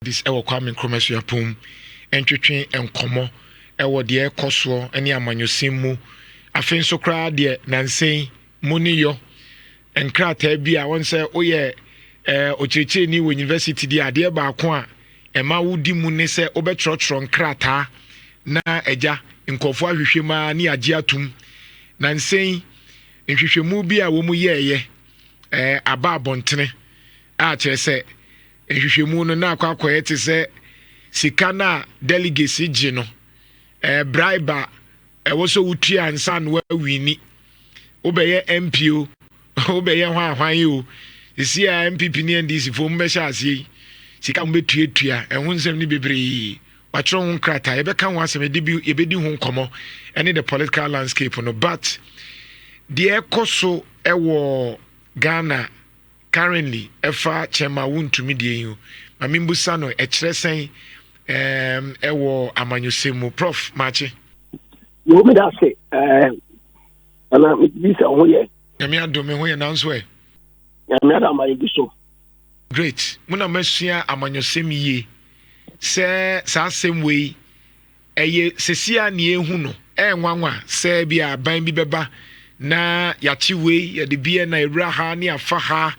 this ewo kwame nkromesua pom entwetwe enkomo ewo de ekoso ene amanyosem mu afen so kra de nansen muniyo enkrata bi a won se oye ocheche ni wo university di ade ba ko a ema wudi mu ne se obetrotro nkrata na eja nkofo ahwehwema ni age atum nansen nhwehwemu bi a wo mu yeye aba abontene a kire se nhwehwemu no na akwakoye te se sika na delegacy gi no bribe wo so wutua ansa no wini obeye MPO obeye hwan o isi a MPP ni NDC fo mbe sha ase sika mbe tuatua ehun nsem ni bebre watro ho krata ebe kan ho asem de bi ebedi ho nkomo ene the political landscape no but the ekoso ewo Ghana currently efa chema wontumi de yin mamimbusa no ekyeresen ewo amanyosemu Prof machi you me that say ana this ho ye yami adome ho ye nanso e yami adama ibiso great muna masua amanyosem ye se sa same way eye sesia ne ehu no enwanwa se bia ban bi beba na yachi we ya de bia na ewra ha ne afa ha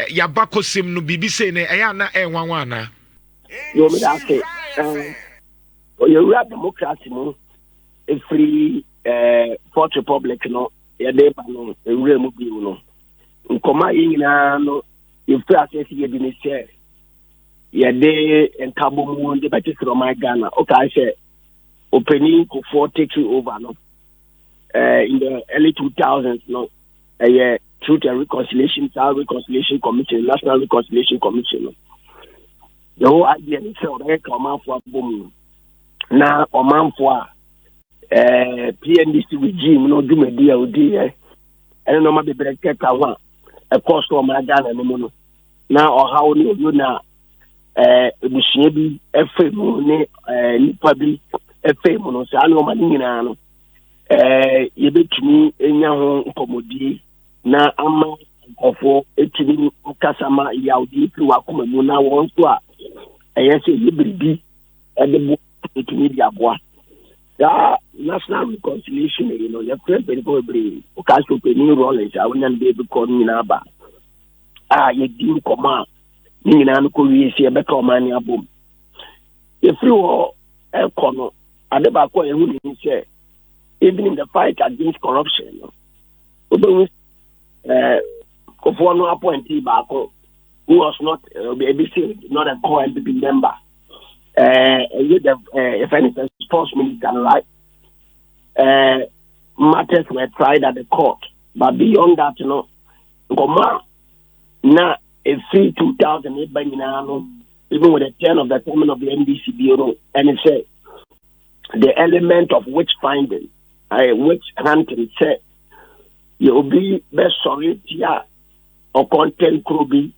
ya bakosem no bibi se ne eya na enwanwa na you me that say you rap democracy no a free Fourth Republic no ya de ba no ewra mu bi no nkoma yina no if access ye bi ne share ya de enkabo mu de ba tisro my Ghana okay say opening for taking over no in the early 2000s no Truth and Reconciliation Commission, National Reconciliation Commission no the whole idea is say come for boom na omanfo PNDC regime no do media odi and no ma be break ka wa e cost o ma Ghana no no na ohaw no yo na ebushie bi efe mu ne nipa bi efe mu no sa no ma nyina no yebetumi enya ho nkomodi na ama nkofo etumi okasama yaudi fi wakoma mu na won so a eyese yebiridi edebo etumi di aboa ya National Reconciliation you know your friend people be okaso pe ni role ja wonya be be ko nyina ba ye di koma ni nyina no ko wi ese e beka o mani abom e free wo e kono ade ba ko e hu ni se even in the fight against corruption who appointee Bako, who was not not a core MPP member, if anything, sports minister, right? Matters were tried at the court, but beyond that, you know, now a free 2008 by Minano, even with the turn of the chairman of the NDC bureau, and it said the element of witch finding. Which hunting said you'll be best sorry here or content croby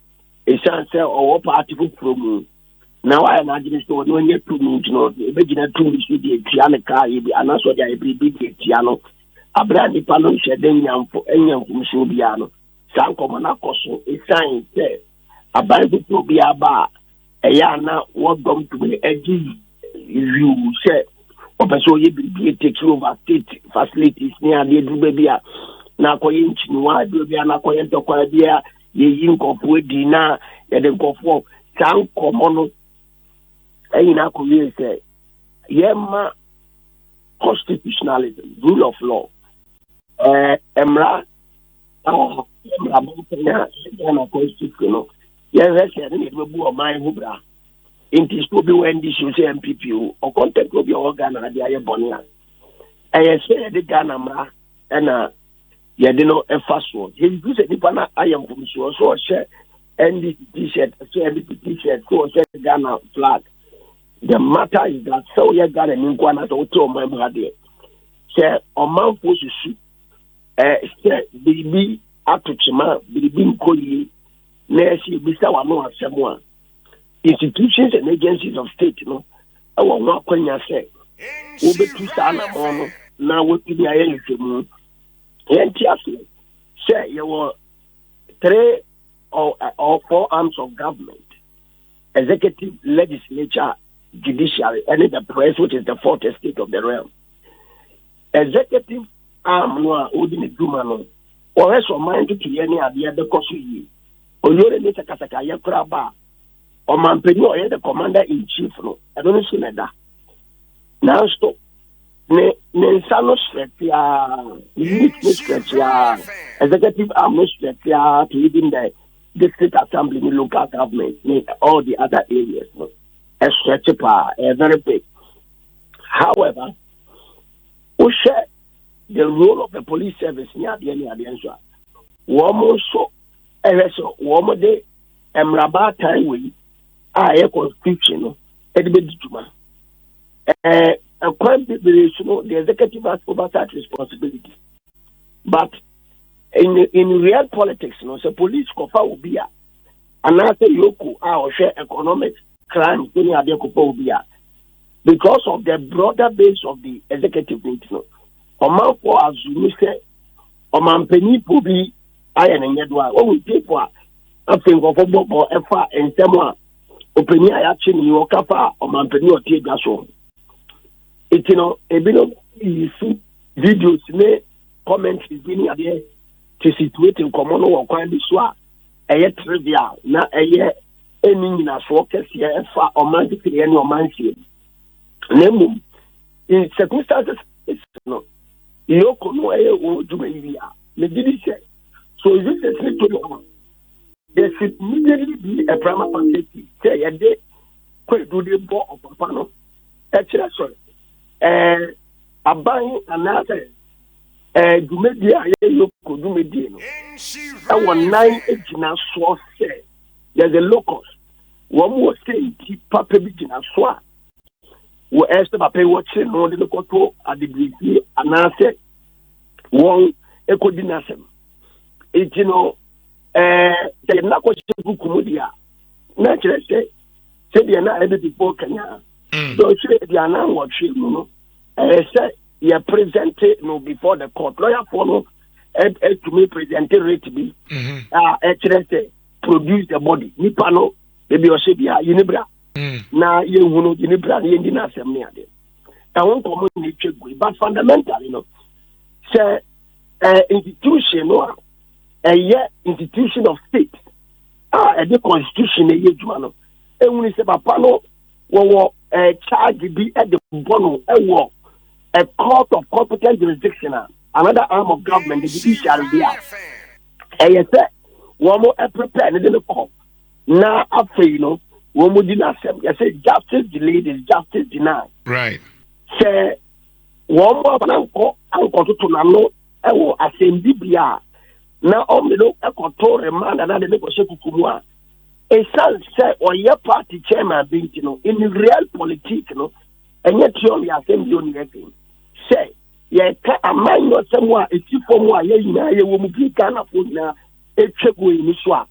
a chance or party from now. I imagine so when you 2 minutes, you know, the beginner 2 weeks with the Tiana car, and that's what I be Tiano. A brand new panel shed then for any from Subiano. San Comanacoso, a sign said a Bible to be a bar, a yana, what going to be a G. You said. So you be take over state facilities near the Dubia. Now, coin Chinua, Dubia, Nakoyan to Quadia, ye inco Dina, and then go for San Comono. Aina Korea say, Yema constitutionalism, rule of law. Emra, Emra, constitutional. Yes, I think it will be a my hubra. Inti spobi when this you say MPP or contact will be organ and the Bonia. I say the Ghana ma and know a fast one. He used a Nipana I am from so share and this t-shirt, so MPP t-shirt, so share Ghana flag. The matter is that so you got an inquana to my brother. Say on Mount Possu say baby up to Chima, baby Koli, Nancy Bisawa no someone. Institutions and agencies of state, you know, I will not when you say, will be too sana on now what to be a moon. Say you were 3 or 4 arms of government. executive, legislature, judiciary, and the press, which is the fourth estate of the realm. Executive arm no odin eduma or else mind to any idea the cost yi oyore ni sakasaka ya kraba o mampeni o the commander in chief no I don't see that now stop ne nsano strategia executive arm strategia to even the district assembly local government all the other areas no a stretch very big. However, we share the role of the police service near the end of the answer. Woman so, woman de, emraba time we, a constitution, edibedituma. A crime preparation, the executive has oversight responsibility. But in real politics, so police kofa ubia, another yoku, our share economic crime, because of the broader base of the executive meeting. Oman for azumi se oman peni pubi aye ne nyedwa o we people afin go for bobo efa ensem a openi aya chi ni o kafa oman peni o tie gwa so etino ebino isu videos ne comments bi ni ade to situate in common wo kwan bi so a eye trivial na eye eni nyina so kese efa oman ti ne oman sie nemu in circumstances it's no Yoko no air or Jumelia. The say. So is it a slip to the there should immediately be a prima facie. Say a day, quite do the ball of Papano. Actually, sorry. A buying another Jumedia, Yoko Jumedino. I want 9 agents so say. There's a locus. One more saying, keep Papa Bigina Swat. Wo ese ba pay watching no de koto adigree anase won ekodinasem etino de na ko cheku kumudia na kire se de na ebe before kanya so se de na watch no say you present no before the court lawyer for no to me present rate be kire se produce the body nipa no maybe o se bia yinibra na ye hunu ni brand ye ndi na asem ne ade e won komo ni twegu but fundamentally say institution no institution of state the constitution e yeduma no e hunu se papa no wo charge bi at the bono a court of competent jurisdiction another arm of government the judiciary there e say wo mo prepare ne court na afei Woman didn't say justice delayed is justice denied. Right. Say one more uncle to Nano, I will ascend Biblia. Now, only look a control remand another negotiation kumua. A son say, or your party chairman being, in real politics, and yet you only assembly on anything. Say, yeah, a man not somewhere, if you for more, you will be kind of now, a check with Niswa.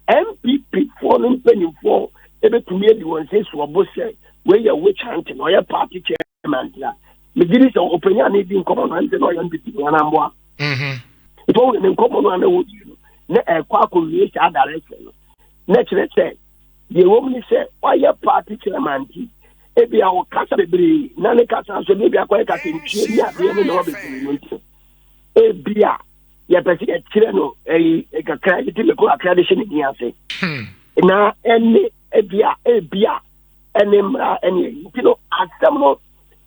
MPP falling penny for. Ebe to me the one says for both say where your witch hunting or your party chairman ya me did it opinion need in common and no yan biti na mboa if we in common one would you na e kwa ko wie sa direction na chere say the woman say why your party chairman ti e bia o kasa bebre na ne kasa so be bia kwa kasa ntie ya be ne no be nti e bia ya pesi e chere no e ka credit le ko accreditation ni ase na ene ebia enemra ene asemo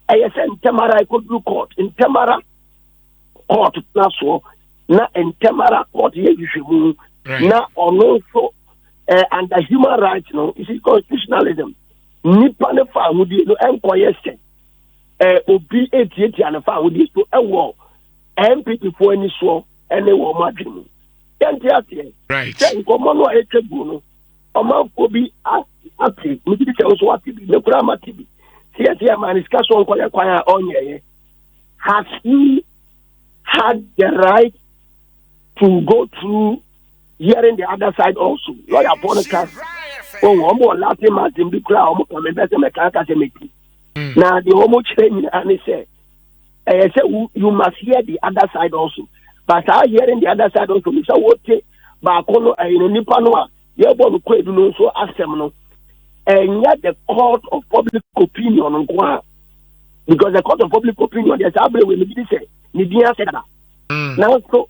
ayesen temara ikodu court in temara court na so na in temara court yehwehwemu na ono so under human rights no is constitutionalism nipa ne fa hudi no enkoyese obi etieti an fa hudi so ewo MPP fo ani so ene wo madwemu yenti ate right say komo no etegu no Oman Kobi ati, Midi also ati, the Kurama TV. CSA man is casual kwaya on has he had the right to go through hearing the other side also? Lawyer podcast. Oh, one more Latin Martin be crowd, and better mechanical committee. Now the homo training and he said, you must hear the other side also. But I hearing the other side also, Mr. Wote, Bakono, and Nipanoa. Ye bon kwedu no so asem no and yet the court of public opinion because the court of public opinion there's a way we say Nidia said that. Now so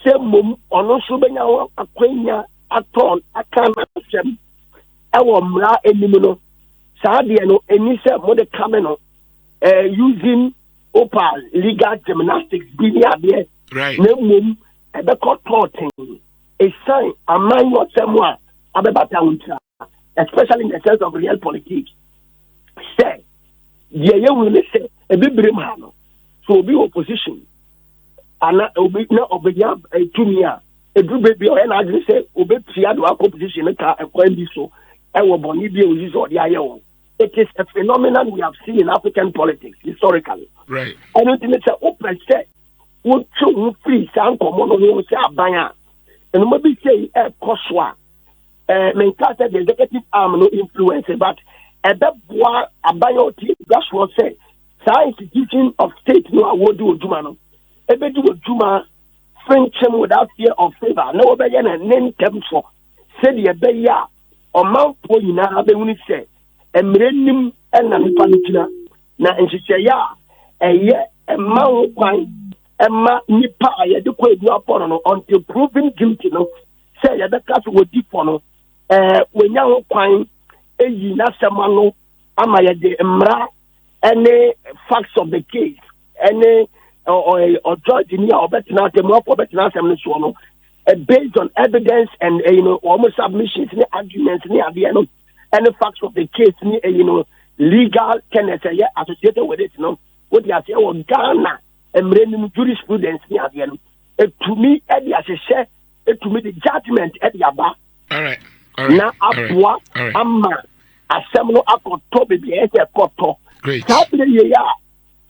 say mum ono so benya akwanya aton akana sem ewo mra enimu no saa de no eni se mo de kameno using opal legal gymnastics bi ni ade right na mum ebe court a sign among yourself abebata untra especially in the sense of real politics say ye will say a bibrim ha no so be opposition ana obi na obedia tumia edu baby o na agree say obetia do opposition ka ekwan bi so e wo boni bi o use odi aye wo. It is a phenomenon we have seen in African politics historically. Right. I don't think it's a open set. What you free sound common on say abaya. And maybe say Koswa. Menkasa the executive arm no influence, but a boy abaya that's what say. Science institution of state no award do Jumano. Ebe do Juma French without fear of favor. No obey and name them for. Said the beya or Mount Poina abe uni say. Emrenim ena nipa nitina na nhyehyɛ ɛyɛ ɛma ho kwan ɛma nipa a yɛde kɔ edu apɔ no until proven guilty no sɛ yɛbɛka so wodi fɔ no wɔnya ho kwan eyi n'asɛm ano ama yɛde mmara ɛne facts of the case ɛne judge ni a ɔbɛtena atɛmu afɔ ɔbɛtena asɛm no soɔ no based on evidence and wɔn submissions ne arguments ne adeɛ no. Any facts of the case, legal tenets associated with it, what you say, Ghana and jurisprudence near the end. To me, Eddie, as I say, to me, the judgment at the Abba. All right. Now, Apua, Amma, a seminal apple, Toby, the Koto. Great.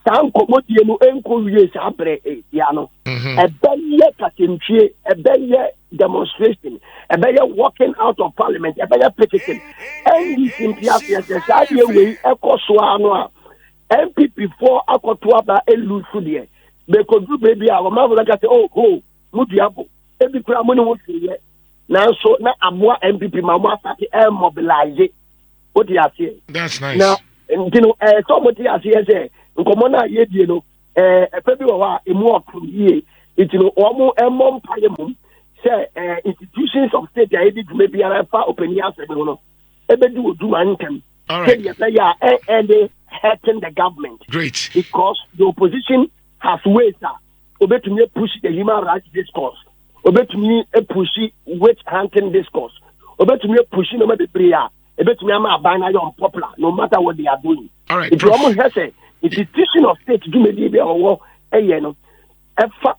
San komodi no enkowie sabre yano ebeye katentie ebeye demonstration ebeye walking out of parliament ebeye petition and simply after say we ekoso ano a MPP for akoto aba elusu de because do baby a ma vola ka say oh mudiabo ebi kura mo ne wo fiye na so na aboa MPP ma mo afati mobilize what do you say that's nice now somebody as say nkomona yedie no epebi wa emu otuye itino omo emom payemum say institutions of state are able to maybe arafa open years no ebedu oduma ntem say and they hurting the government great because the opposition has ways obetumi push the human rights discourse obetumi push witch hunting discourse obetumi push no me prayer obetumi ama abana yo unpopular no matter what they are doing. All right, if you almost say institution of state do maybe be or a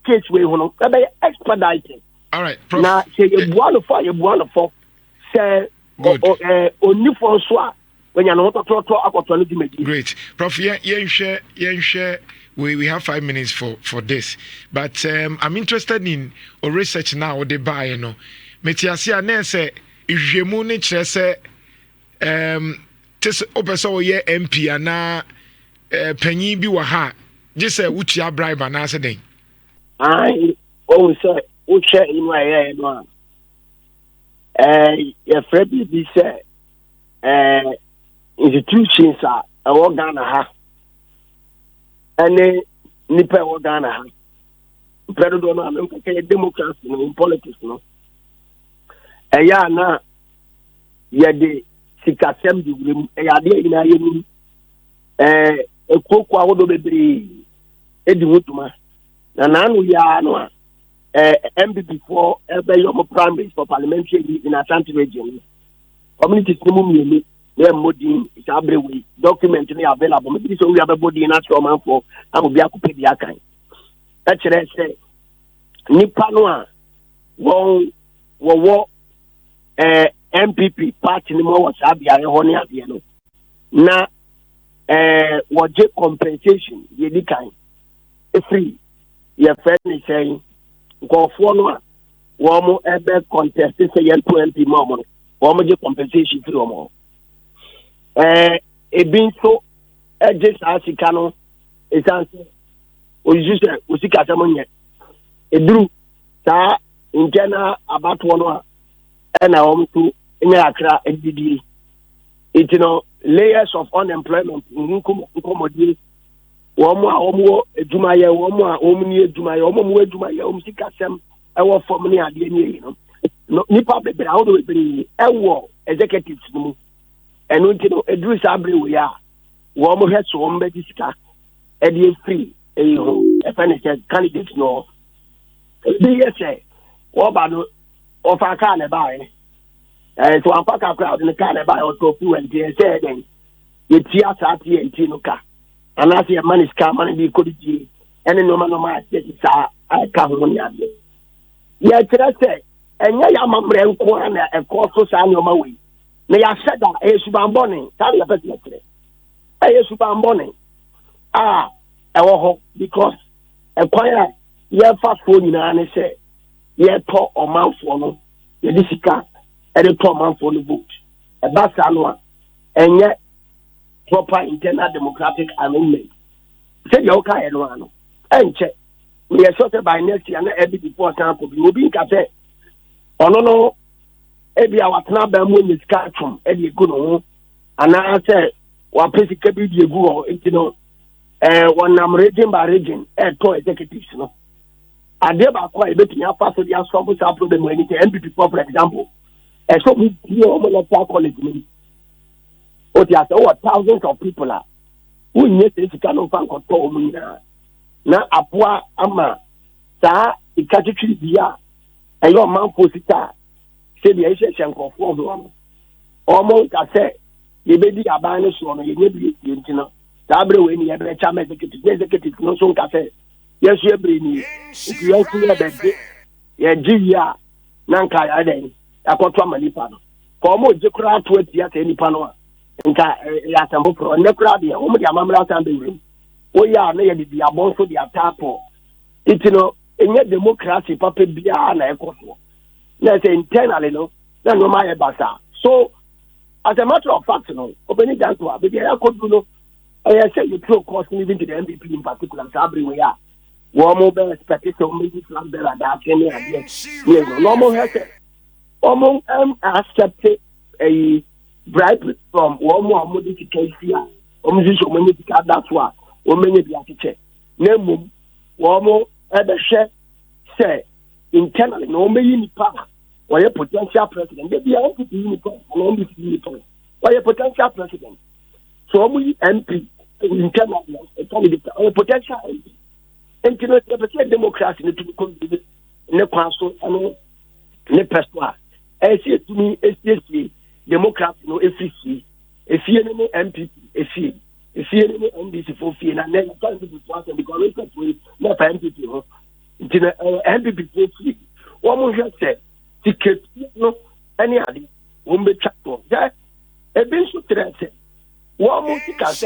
case we be expedited. All right, Prof. Now say you want for say only for so when you know to great Prof. Yeah, we have 5 minutes for this, but I'm interested in a research now the buy metiasia na say ihwemu ne kire say tis opeso ye MP ana panyin bi wa ha je say wutua bribe na say den say wo share in my head no your friend be say institutions are Ghana ha and nipa Ghana ha pero do na nke democracy in politics no eya na yede sikasem di wurem eya de ina yenu ekoko awodo bebre edi wotuma na nanu ya no a MPP for ebe your primaries for parliamentary in Ashanti region communities no mu they modin it abrewe document ni available maybe so we have a body na show man for amobi akopedi akan e kire say nipa no a wo MPP party ni mo was abia ho ni abia no na woje compensation ye di kan free your friend is saying go for no wo mo ebe contest say ye 20 mo wo mo je compensation free wo mo ebin so just asika no esanse oyise osika samonye eduru ta internal about one and I want to in Accra edidi layers of unemployment in Nkomodi. Womo edumaye womo omni edumaye womo edumaye omsikasem ewo form ni ade ni no nipa bebe how do we ewo executives no eno ntino edru sabre we ya womo hweso womo be disika e dey free eyo e finish candidates no be say wo ba no ofa ka ne ba so apaka crowd ne ka ne ba o to fu and say den ye tia sa tie ntino ka anase your man is come and be kodiji ene no ma sa aka ho ni ade ya kira se enya ya mamre nko na eko so sa ni o ma we na ya seda e suban boni ta ya pese kire e suban boni ewo ho because ekwan ya fa fo nyina ne se ye to omanfo no ye disika e de to omanfo no vote e ba sa no a enye proper internal democratic amendment. Said you okay, no, and check. We are sorted by next year, and every before sample. We will be in cafe. Oh, no, every our snap when is cut from every good home. And I said, what basically be go, when I'm region by region, to executives, no. I never quite betting your pass with your troubles up to them when it's MPP, for example. And so we almost college. There are thousands of people who need to kind of control me now. Apua ama sa ikachitri bia ayo man posita se bia ise shenko fo do omo ka se ye bedi aban ne so no ye nebi ntina ta bre we ni ye bre chama executive no so ka se yes ye bre ni ye ku ye be ye jiya nanka ya den akoto amanipa no ko mo je kura to atia te nipa no nka ya tambo pro ne kura de o mo dia mamra tan be wim o ya na ye di abon so dia tapo itino enye democracy papa bia na ekoso na say internally no na no ma ye basa so as a matter of fact no obeni janto a be ya kodu no I say you throw cost even to the MVP in particular sabri we are wo mo be expect so maybe flag better that any idea normal health omo accept a bribe from one more modification here. Omziso many that's why many be atiche. Nemu one share say internally no me power or a potential president. They be able to uniform and only uniform. Or a potential president. So we MP internally a candidate or a potential MP. And you know the democracy to become ne council and ne pessoa. I see to me SPC Democrats no FCC, if you any MPP, if you any NDC for fee, and then trying to be because we not MPP, MPP for free. One more just said, ticket, no, any other, won't be tracked on that. A bit so to one more ticket,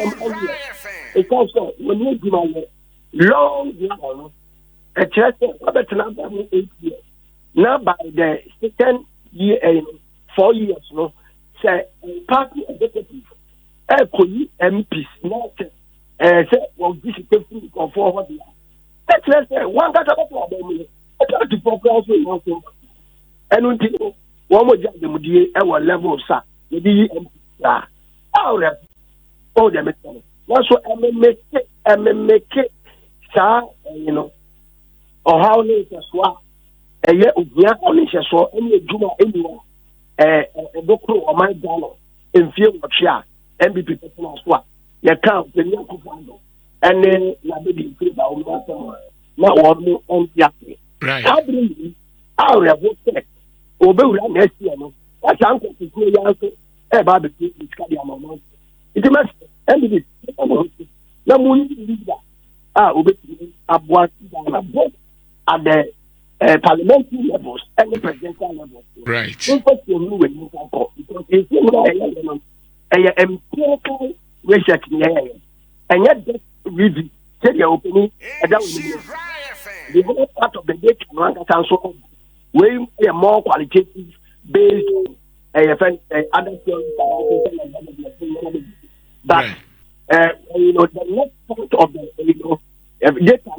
it's also when you do my long, a church, about number 8 years. Now by the second year, 4 years, no. Say party executive could MPs not say this is taking forward. Let's say one got about to focus on one thing. And until one more job the Mudi our level, sir, maybe I'll have all the mechanics. That's what I make it, sir, or how late as well. A year of young only saw any Juma anywhere. Boko or my dollar in few of share MBP personal swap. You count the young couple and then la baby free by now one more on the right. I believe I'll have what obey next year. That's uncle to go young a barbecue is carrying my mouth. It must MBP. No more leader. Obey Abuat at the parliamentary levels and the presidential levels. Right. Because it's empirical research and yet this review said you're opening the whole part of the data and so way more qualitative based on other things. But the next part of the data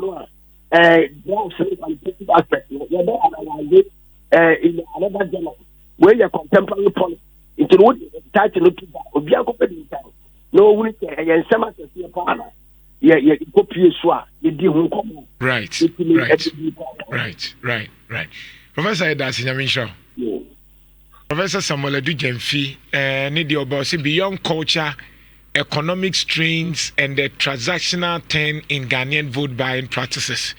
qualitative aspect, you analyze in another journal where your contemporary policy into what title of wuni ke ye nsema ke se pa na ye copy so a ye di ho komo right Professor Edasi Nyaminsho Professor Samuel Adu Jemfi ne the about beyond culture economic strains and the transactional turn in Ghanaian vote buying practices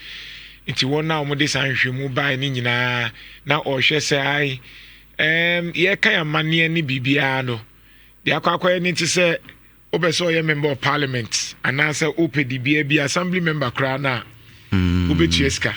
nti won na omode san hwemu buy ni nyina na ohwe se ai ye kan amane ni bibia no de akwa ni ti se obeso ye member of parliament and answer opd bia assembly member kra na obetu eska